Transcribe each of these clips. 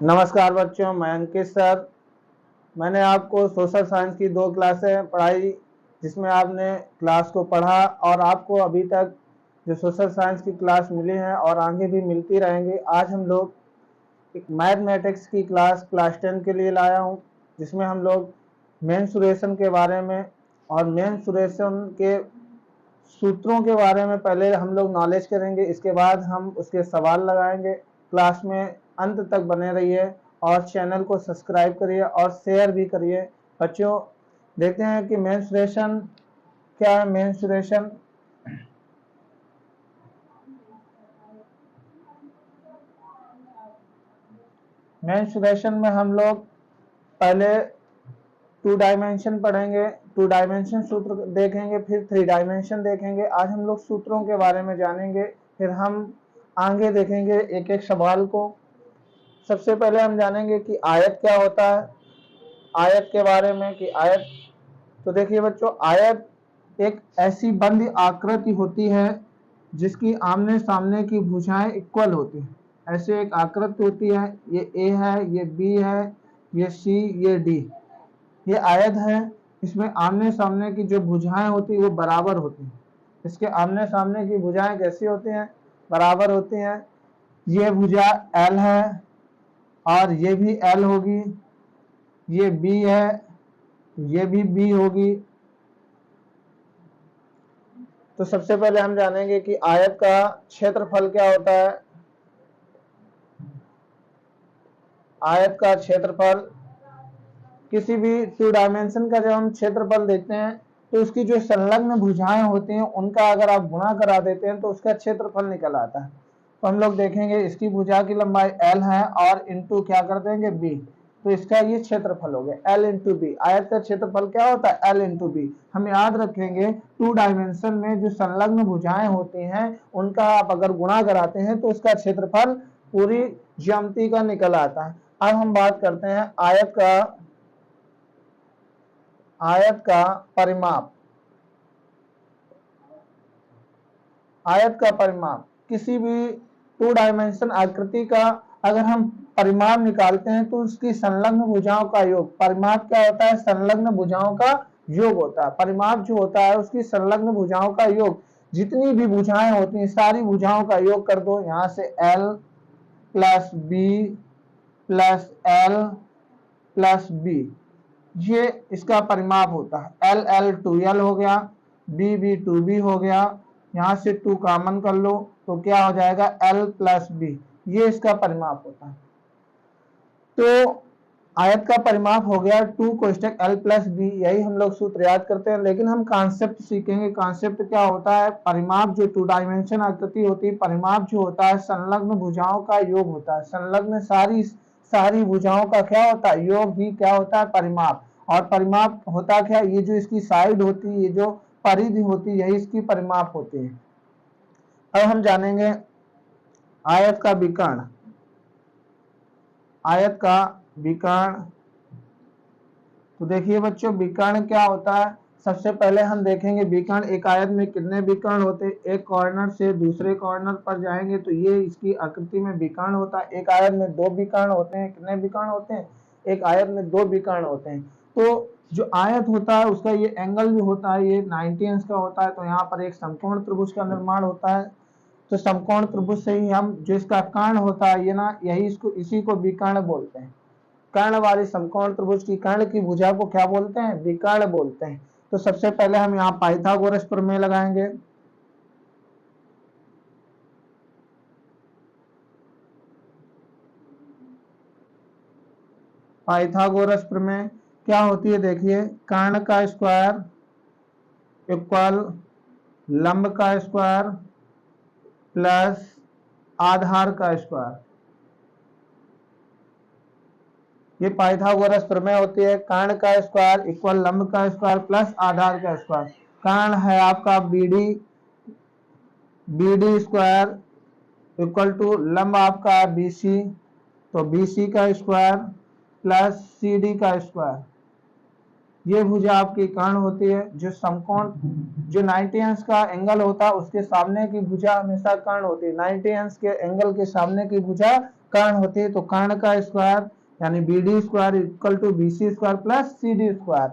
नमस्कार बच्चों, मैं अंकित सर। मैंने आपको सोशल साइंस की 2 क्लासें पढ़ाई, जिसमें आपने क्लास को पढ़ा और आपको अभी तक जो सोशल साइंस की क्लास मिली है और आगे भी मिलती रहेंगी। आज हम लोग एक मैथमेटिक्स की क्लास 10 के लिए लाया हूँ, जिसमें हम लोग मेंसुरेशन के बारे में और मेंसुरेशन के सूत्रों के बारे में पहले हम लोग नॉलेज करेंगे। इसके बाद हम उसके सवाल लगाएंगे। क्लास में अंत तक बने रहिए और चैनल को सब्सक्राइब करिए और शेयर भी करिए। बच्चों, देखते हैं कि मेंसुरेशन क्या है। मेंसुरेशन में हम लोग पहले 2 डायमेंशन पढ़ेंगे, 2 डायमेंशन सूत्र देखेंगे, फिर 3 डायमेंशन देखेंगे। आज हम लोग सूत्रों के बारे में जानेंगे, फिर हम आगे देखेंगे एक एक सवाल को। सबसे पहले हम जानेंगे कि आयत क्या होता है। आयत के बारे में कि आयत, तो देखिए बच्चों, आयत एक ऐसी बंद आकृति होती है जिसकी आमने सामने की भुजाएं इक्वल होती हैं। ऐसे एक आकृति होती है, ये ए है, ये बी है, ये सी, ये डी, ये आयत है। इसमें आमने सामने की जो भुजाएं होती है वो बराबर होती हैं। इसके आमने सामने की भुजाएं कैसी होती हैं? बराबर होती हैं। ये भुजा एल है और ये भी एल होगी, ये बी है, ये भी बी होगी। तो सबसे पहले हम जानेंगे कि आयत का क्षेत्रफल क्या होता है। आयत का क्षेत्रफल, किसी भी 2 डायमेंशन का जब हम क्षेत्रफल देखते हैं तो उसकी जो संलग्न भुजाएं होती हैं उनका अगर आप गुणा करा देते हैं तो उसका क्षेत्रफल निकल आता है। तो हम लोग देखेंगे इसकी भुजा की लंबाई एल है और इंटू क्या कर देंगे बी, तो इसका ये क्षेत्रफल हो गया एल इंटू बी। आयत का क्षेत्रफल क्या होता है? L into B. हम याद रखेंगे 2 डायमेंशन में जो संलग्न भुजाएं होती हैं उनका आप अगर गुणा कराते हैं तो उसका क्षेत्रफल पूरी ज्यामिति का निकल आता है। अब हम बात करते हैं आयत का परिमाप। आयत का परिमाप, किसी भी 2 डायमेंशन आकृति का अगर हम परिमाप निकालते हैं तो उसकी संलग्न भुजाओं का योग। परिमाप क्या होता है? संलग्न भुजाओं का योग होता है। परिमाप जो होता है उसकी संलग्न भुजाओं का योग। जितनी भी भुजाएं होती हैं सारी भुजाओं का योग कर दो। यहां से L plus B plus L plus B, ये इसका परिमाप होता है। एल एल 2l हो गया, बी बी 2b हो गया। यहां से 2 कॉमन कर लो तो क्या हो जाएगा? l प्लस बी, ये इसका परिमाप होता है। तो आयत का परिमाप हो गया 2 कोष्टक l प्लस बी। यही हम लोग सूत्र याद करते हैं, लेकिन हम कॉन्सेप्ट सीखेंगे। कॉन्सेप्ट क्या होता है? परिमाप जो 2 डायमेंशन आकृति होती है, परिमाप जो होता है संलग्न भुजाओं का योग होता है। संलग्न सारी भुजाओं का क्या होता है? योग ही क्या होता है? परिमाप। और परिमाप होता क्या? ये जो इसकी साइड होती है, ये जो परिधि होती है, यही इसकी परिमाप होती है। अब हम जानेंगे आयत का विकर्ण। आयत का विकर्ण, तो देखिए बच्चों, विकर्ण क्या होता है? सबसे पहले हम देखेंगे विकर्ण। एक आयत में कितने विकर्ण होते हैं? एक कॉर्नर से दूसरे कॉर्नर पर जाएंगे तो ये इसकी आकृति में विकर्ण होता है। एक आयत में 2 विकर्ण होते हैं। कितने विकर्ण होते हैं? एक आयत में 2 विकर्ण होते हैं। तो जो आयत होता है उसका ये एंगल जो होता है ये 90 अंश का होता है। तो यहाँ पर एक समकोण त्रिभुज का निर्माण होता है। तो समकोण त्रिभुज से ही हम जो इसका कर्ण होता है ये ना, इसी को विकर्ण बोलते हैं। कर्ण वाली समकोण त्रिभुज की कर्ण की भुजा को क्या बोलते हैं? विकर्ण बोलते हैं। तो सबसे पहले हम यहाँ पाइथागोरस प्रमेय लगाएंगे। पाइथागोरस प्रमेय क्या होती है? देखिए, कर्ण का स्क्वायर इक्वल लंब का स्क्वायर प्लस आधार का स्क्वायर, ये पाइथागोरस प्रमेय होती है। कर्ण का स्क्वायर इक्वल लंब का स्क्वायर प्लस आधार का स्क्वायर। कर्ण है आपका बीडी स्क्वायर इक्वल टू लंब आपका बीसी, तो बीसी का स्क्वायर प्लस सीडी का स्क्वायर। ये भुजा आपकी कर्ण होती है। जो समकोण जो 90 अंश का एंगल होता है उसके सामने की भुजा हमेशा कर्ण होती है। 90 अंश के एंगल के सामने की भुजा कर्ण होती है, तो कर्ण का स्क्वायर यानी B D square equal to B C square plus C D square.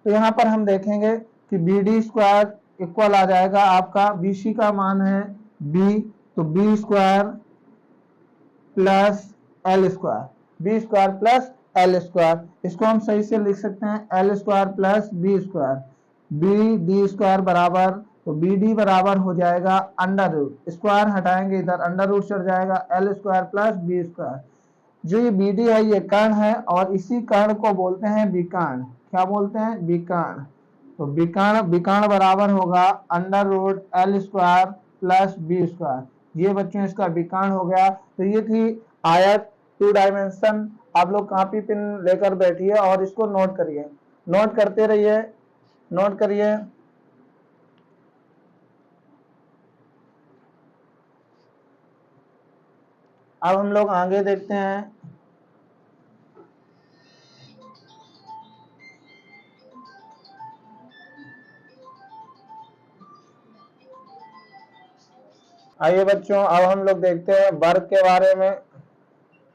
तो यहाँ पर हम देखेंगे कि बी डी स्क्वायर इक्वल आ जाएगा आपका बी सी का मान है बी, तो B square plus L square, B square plus L square, इसको हम सही से लिख सकते हैं L square plus B square, B D square बराबर, तो बी डी बराबर हो जाएगा अंडर रूट, स्क्वायर हटाएंगे इधर अंडर रूट चढ़ जाएगा L square plus B square. जो ये बी डी है ये कर्ण है और इसी कर्ण को बोलते हैं विकर्ण। क्या बोलते हैं? विकर्ण। तो विकर्ण बराबर होगा under root L square plus B square. ये बच्चों इसका विकर्ण हो गया। तो ये थी आयत 2 डायमेंशन। आप लोग कॉपी पेन लेकर बैठिए और इसको नोट करिए, नोट करते रहिए, नोट करिए। अब हम लोग आगे देखते हैं। आइए बच्चों अब हम लोग देखते हैं वर्ग के बारे में।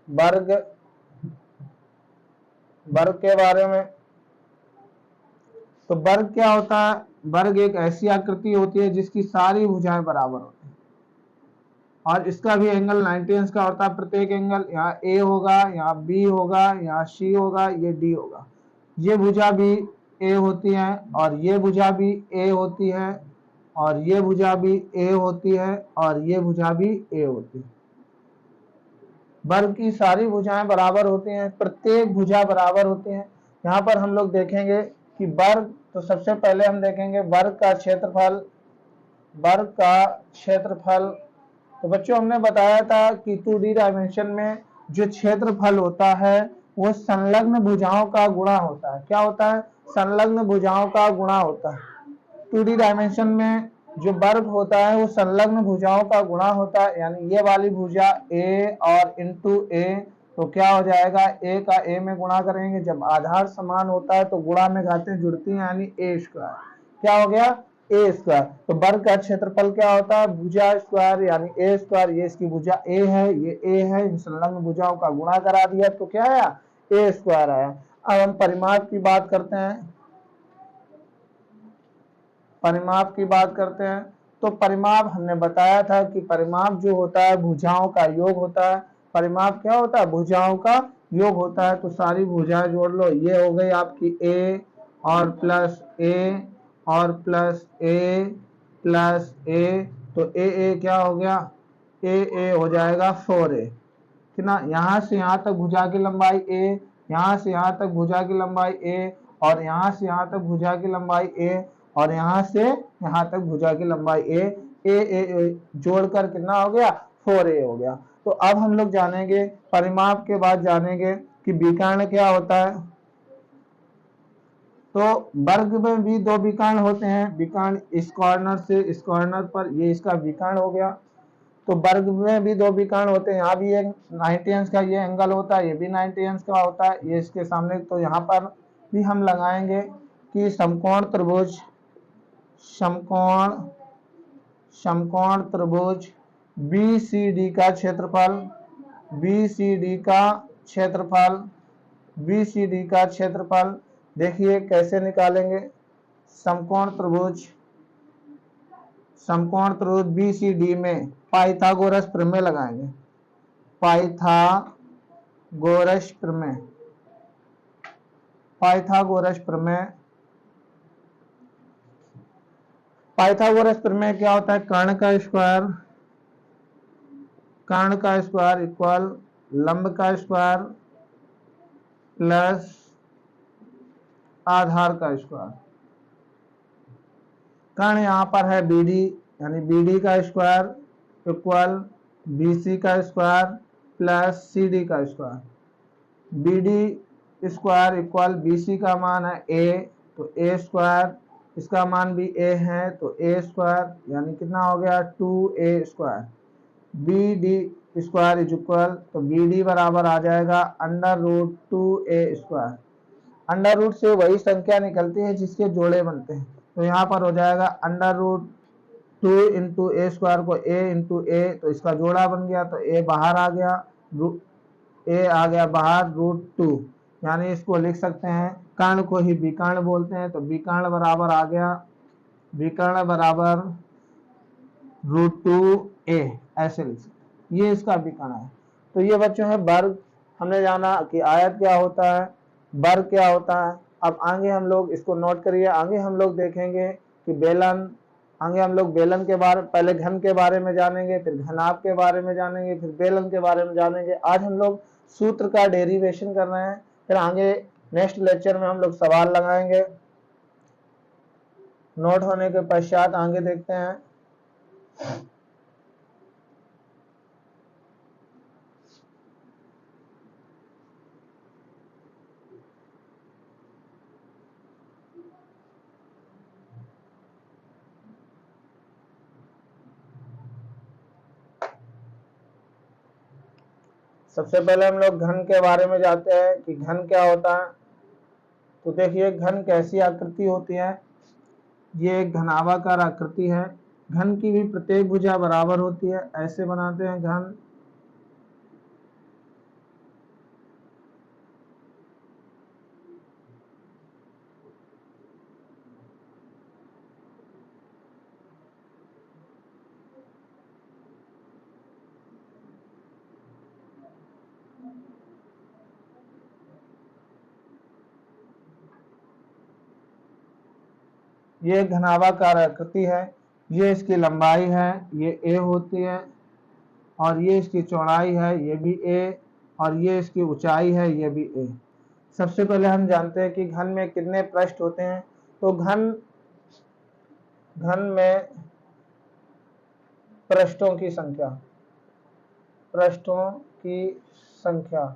वर्ग के बारे में, तो वर्ग क्या होता है? वर्ग एक ऐसी आकृति होती है जिसकी सारी भुजाएं बराबर होती हैं और इसका भी एंगल 90 अंश का होता है। प्रत्येक एंगल, यहाँ ए होगा, यहाँ बी होगा, यहाँ सी होगा, ये डी होगा। ये भुजा भी ए होती है और ये भुजा भी ए होती है और ये भुजा भी ए होती है और ये भुजा भी ए होती है। वर्ग की सारी भुजाएं बराबर होती हैं, प्रत्येक भुजा बराबर होती है। यहाँ पर हम लोग देखेंगे कि वर्ग, तो सबसे पहले हम देखेंगे वर्ग का क्षेत्रफल। वर्ग का क्षेत्रफल, तो बच्चों हमने बताया था कि 2D डायमेंशन में जो क्षेत्रफल होता है वो संलग्न भुजाओं का गुणा होता है। क्या होता है? संलग्न भुजाओं का गुणा होता है। 2D डायमेंशन में जो वर्ग होता है वो संलग्न भुजाओं का गुणा होता है, यानी ये वाली भुजा a और इंटू a, तो क्या हो जाएगा? a का a में गुणा करेंगे, जब आधार समान होता है तो गुणा में घातें जुड़ती हैं, यानी a स्क्वायर। क्या हो गया? a square. तो वर्ग का क्षेत्रफल क्या होता है? भुजा स्क्वायर यानी a स्क्वायर। ये इसकी भुजा a है, ये a है, इन संलग्न भुजाओं का गुणा करा दिया तो क्या आया? a स्क्वायर आया। अब हम परिमाप की बात करते हैं। परिमाप की बात करते हैं, तो परिमाप हमने बताया था कि परिमाप जो होता है भुजाओं का योग होता है। परिमाप क्या होता है? भुजाओं का योग होता है। तो सारी भुजाएं जोड़ लो, ये हो गई आपकी a और प्लस a और प्लस a प्लस a, तो a क्या हो गया? a हो जाएगा 4a। कितना? यहाँ से यहाँ तक भुजा की लंबाई a, यहाँ से यहाँ तक भुजा की लंबाई a और यहाँ से यहाँ तक भुजा की लंबाई a और यहाँ से यहाँ तक भुजा की लंबाई a जोड़कर कितना हो गया? 4a हो गया। तो अब हम लोग जानेंगे, परिमाप के बाद जानेंगे कि विकर्ण क्या होता है। तो वर्ग में भी 2 विकर्ण होते हैं। विकर्ण इस कॉर्नर से इस कॉर्नर पर, ये इसका विकर्ण हो गया। तो वर्ग में भी 2 विकर्ण होते हैं। यहाँ भी एक 90 अंश का ये एंगल होता है, ये भी 90 अंश का होता है, ये इसके सामने। तो यहाँ पर भी हम लगाएंगे कि समकोण त्रिभुज, समकोण त्रिभुज BCD का क्षेत्रफल, BCD का क्षेत्रफल देखिए कैसे निकालेंगे। समकोण त्रिभुज BCD में पाइथागोरस प्रमेय लगाएंगे। पाइथागोरस प्रमेय क्या होता है? कर्ण का स्क्वायर इक्वल लंब का स्क्वायर प्लस आधार का स्क्वायर। कर्ण यहाँ पर है BD, यानी BD का स्क्वायर इक्वल BC का स्क्वायर प्लस CD का square. BD square equal BC का मान है A, तो A स्क्वायर, इसका मान भी A है तो A स्क्वायर, यानी कितना हो गया? 2A square. BD square is equal, तो BD बराबर आ जाएगा under root 2A square. Under root से वही संख्या निकलती है जिसके जोड़े बनते हैं। तो यहाँ पर हो जाएगा under root 2 into A square को A इंटू A, तो इसका जोड़ा बन गया तो A बाहर आ गया, ए आ गया बाहर √2, यानी इसको लिख सकते हैं कर्ण को ही विकर्ण बोलते हैं, तो विकर्ण बराबर आ गया, विकर्ण बराबर √2a, ऐसे लिख सकते, ये इसका विकर्ण है। तो ये बच्चों है वर्ग, हमने जाना कि आयत क्या होता है, वर्ग क्या होता है। अब आगे हम लोग इसको नोट करिए, आगे हम लोग देखेंगे कि बेलन, आगे हम लोग बेलन के बारे, पहले घन के बारे में जानेंगे, फिर घनाभ के बारे में जानेंगे, फिर बेलन के बारे में जानेंगे। आज हम लोग सूत्र का डेरिवेशन कर रहे हैं, फिर आगे नेक्स्ट लेक्चर में हम लोग सवाल लगाएंगे। नोट होने के पश्चात आगे देखते हैं। सबसे पहले हम लोग घन के बारे में जानते हैं कि घन क्या होता है। तो देखिए घन कैसी आकृति होती है, ये एक घनाभाकार आकृति है। घन की भी प्रत्येक भुजा बराबर होती है, ऐसे बनाते हैं घन। ये घनाभाकार आकृति है, ये इसकी लंबाई है, ये a होती है, और ये इसकी चौड़ाई है, ये भी a, और ये इसकी ऊंचाई है, ये भी a। सबसे पहले हम जानते हैं कि घन में कितने पृष्ठ होते हैं। तो घन में पृष्ठों की संख्या, पृष्ठों की संख्या,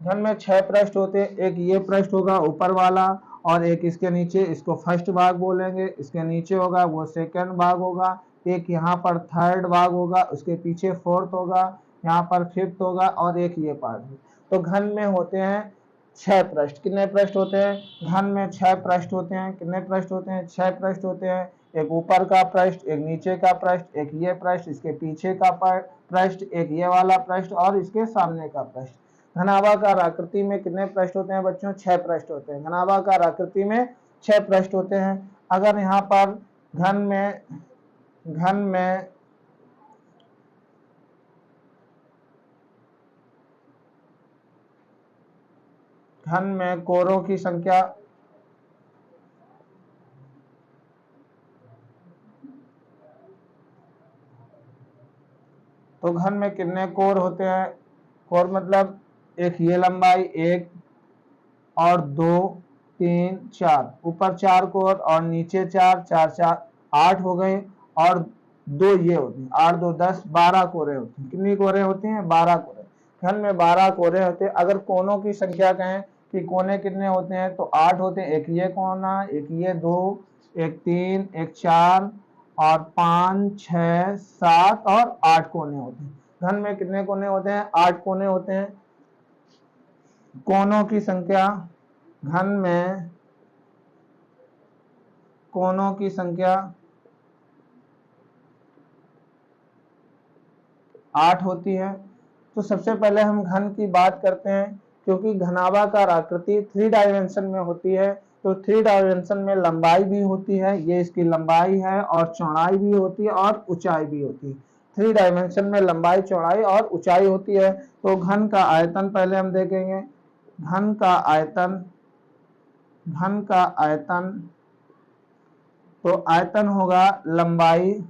घन में 6 पृष्ठ होते हैं। एक ये पृष्ठ होगा ऊपर वाला, और एक इसके नीचे, इसको फर्स्ट भाग बोलेंगे, इसके नीचे होगा वो सेकंड भाग होगा, एक यहाँ पर थर्ड भाग होगा, उसके पीछे फोर्थ होगा, यहाँ पर फिफ्थ होगा, और एक ये पार्ट है। तो घन में होते हैं 6 पृष्ठ। कितने पृष्ठ होते हैं घन में? 6 पृष्ठ होते हैं। कितने पृष्ठ होते हैं? 6 पृष्ठ होते हैं। एक ऊपर का पृष्ठ, एक नीचे का पृष्ठ, एक ये पृष्ठ, इसके पीछे का पृष्ठ, एक ये वाला पृष्ठ, और इसके सामने का पृष्ठ। घनाभाकार आकृति में कितने पृष्ठ होते हैं बच्चों? 6 पृष्ठ होते हैं। घनाभाकार आकृति में 6 पृष्ठ होते हैं। अगर यहाँ पर घन में कोरों की संख्या, तो घन में कितने कोर होते हैं? कोर मतलब एक ये लंबाई, एक और 2 3 4, ऊपर 4 कोर और नीचे 4, 4 4 8 हो गए, और 2 ये होते हैं, 8 2 10, 12 कोरे होती हैं। कितनी कोरे होती हैं? 12 कोरे। घन में 12 कोरे होते हैं। अगर कोनों की संख्या कहें कि कोने कितने होते हैं, तो 8 होते हैं। एक ये कोना, एक ये 2, एक 3, एक 4, और 5 6 7 और 8 कोने होते हैं। घन में कितने कोने होते हैं? 8 कोने होते हैं। कोनों की संख्या, घन में कोनों की संख्या 8 होती है। तो सबसे पहले हम घन की बात करते हैं, क्योंकि घनाभाकार आकृति 3 डायमेंशन में होती है। तो 3 डायमेंशन में लंबाई भी होती है, ये इसकी लंबाई है, और चौड़ाई भी होती है, और ऊंचाई भी होती है। 3 डायमेंशन में लंबाई, चौड़ाई और ऊंचाई होती है। तो घन का आयतन पहले हम देखेंगे। घन का आयतन, तो आयतन होगा लंबाई,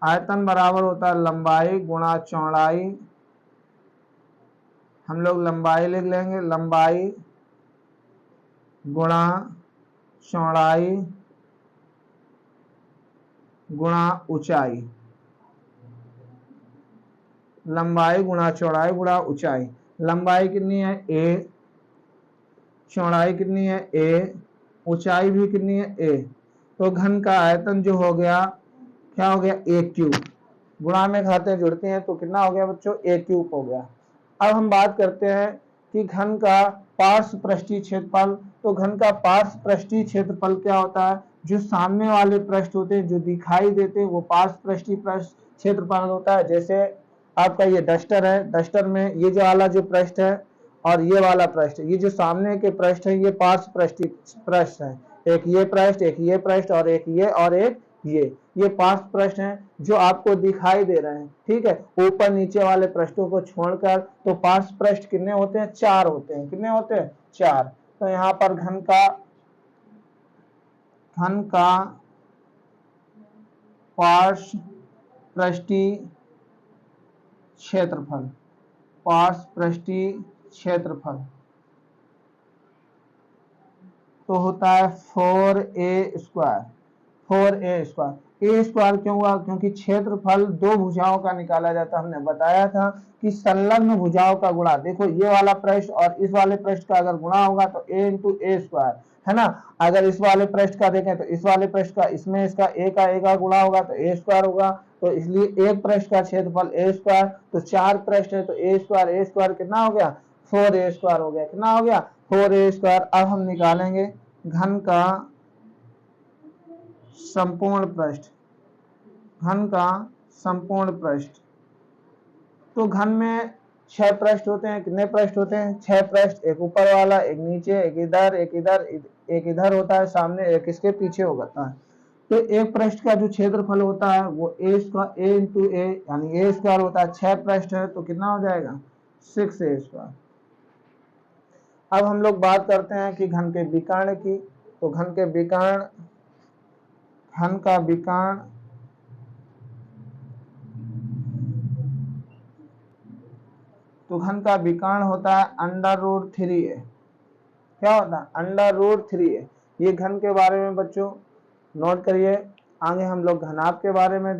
आयतन बराबर होता है लंबाई गुणा चौड़ाई। हम लोग लंबाई लिख लेंगे, लंबाई गुणा चौड़ाई गुणा ऊंचाई। लंबाई गुणा चौड़ाई गुणा ऊंचाई। लंबाई कितनी है? a, चौड़ाई कितनी है? a, ऊंचाई भी कितनी है? a। तो घन का आयतन जो हो गया, क्या हो गया? a cube. गुणा में खाते जुड़ते हैं, तो कितना हो गया बच्चों? a क्यूब हो गया। अब हम बात करते हैं कि घन का पार्श्व पृष्ठीय क्षेत्रफल। तो घन का पार्श्व पृष्ठीय क्षेत्रफल क्या होता है? जो सामने वाले पृष्ठ होते हैं, जो दिखाई देते हैं, वो पार्श्व पृष्ठीय क्षेत्रफल होता है। जैसे आपका ये डस्टर है, डस्टर में ये जो वाला जो पृष्ठ है और ये वाला पृष्ठ, ये जो सामने के पृष्ठ है ये पार्श्व पृष्ठ है। एक ये पृष्ठ, एक ये पृष्ठ और एक ये और एक ये पार्श्व पृष्ठ हैं जो आपको दिखाई दे रहे हैं। ठीक है, ऊपर नीचे वाले पृष्ठों को छोड़कर तो पार्श्व पृष्ठ कितने होते हैं? 4 होते हैं। कितने होते हैं? 4। तो यहाँ पर घन का पार्श्व पृष्ठीय क्षेत्रफल, पार्श्व पृष्ठीय क्षेत्रफल तो होता है 4a स्क्वायर। 4a square. ए स्क्वायर क्यों हुआ? क्योंकि क्षेत्रफल दो भुजाओं का निकाला जाता है। हमने बताया था कि संलग्न भुजाओं का गुणा, देखो ये वाला पृष्ठ और इस वाले पृष्ठ का अगर गुणा होगा तो a इंटू ए स्क्वायर है ना। अगर इस वाले पृष्ठ का देखें तो इस वाले पृष्ठ का, इसमें इसका a का गुणा होगा तो a स्क्वायर होगा। तो इसलिए एक पृष्ठ का क्षेत्रफल a स्क्वायर, तो 4 पृष्ठ है तो a स्क्वायर कितना हो गया? 4a स्क्वायर हो गया। कितना हो गया? 4a square. अब हम निकालेंगे घन का संपूर्ण पृष्ठ, घन का संपूर्ण पृष्ठ। तो घन में 6 पृष्ठ होते हैं। कितने पृष्ठ होते हैं? 6 पृष्ठ। एक ऊपर वाला, एक नीचे, एक इधर, एक इधर होता है सामने, एक इसके पीछे होता है। तो एक पृष्ठ का जो क्षेत्रफल होता है वो a इंटू ए यानी a स्क्वायर होता है। 6 पृष्ठ है तो कितना हो जाएगा? 6a square. अब हम लोग बात करते हैं कि घन के विकर्ण की। तो घन का विकर्ण तो घन का विकर्ण होता है √3a। क्या होता है? √3a। ये घन के बारे में बच्चों नोट करिए। आगे हम लोग घनाभ के बारे में